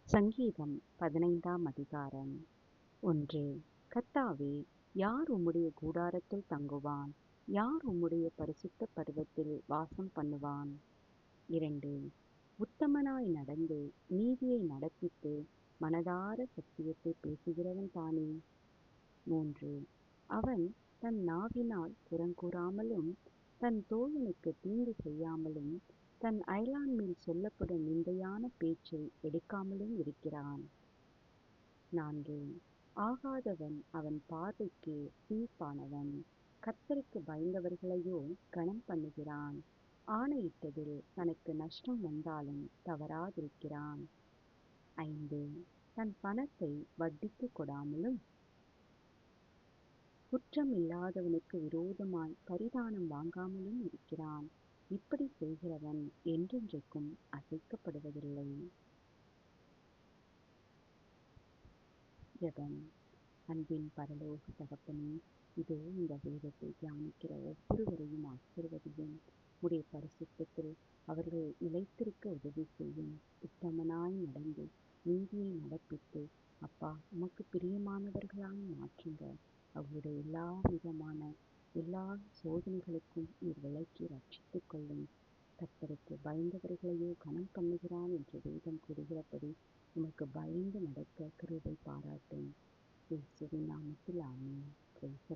சங்கீதம் 15ஆம் அதிகாரம். 1. கர்த்தாவே, யார் உம்முடைய கூடாரத்தில் தங்குவான்? யார் உம்முடைய பரிசுத்த பர்வதத்தில் வாசம் பண்ணுவான்? 2. உத்தமனாய் நடந்து நீதியை நடப்பித்து மனதார சத்தியத்தை பேசுகிறவன் தானே. 3. அவன் தன் நாவினால் புறங்கூறாமலும் தன் தோழனுக்கு தீங்கு செய்யாமலும் தன் அயலான் மேல் சொல்லப்படும் நிந்தையான பேச்சை எடுக்காமலும் இருக்கிறான். 4. ஆகாதவன் அவன் பார்வைக்கு சீர்பானவன். கர்த்தருக்கு பயந்தவர்களையோ கனம் பண்ணுகிறான். ஆணையிட்டதில் தனக்கு நஷ்டம் வந்தாலும் தவறாதிருக்கிறான். 5. தன் பணத்தை வட்டிக்கு கொடாமலும் குற்றம் இல்லாதவனுக்கு விரோதமாய் பரிதானம் வாங்காமலும் இருக்கிறான். இப்படி செய்கிறவன் என்றென்றைக்கும் அசைக்கப்படுவதில்லை. ஜெபம். அன்பின் பரலோக தகப்பனே, இதோ இந்த வேதத்தை தியானிக்கிற ஒவ்வொருவரையும் ஆசீர்வதியும். உடைய பரிசுத்தத்தில் அவர்கள் நிலைத்திருக்க உதவி செய்யும். உத்தமனாய் நடந்து நீதியை நடப்பித்து அப்பா உமக்கு பிரியமானவர்களாய் மாற்றுங்க. அவர்களுடைய எல்லா சோதனைகளுக்கும் நீர் விலக்கி ரட்சித்துக் கொள்ளும். கர்த்தருக்கு பயந்தவர்களையோ கனம் பண்ணுகிறான் என்று வேதம் கூறுகிறபடி உமக்கு பயந்து நடக்க கிருபை பாராட்டும். இயேசுவின் நாமத்தில் ஆமென். Praise the Lord.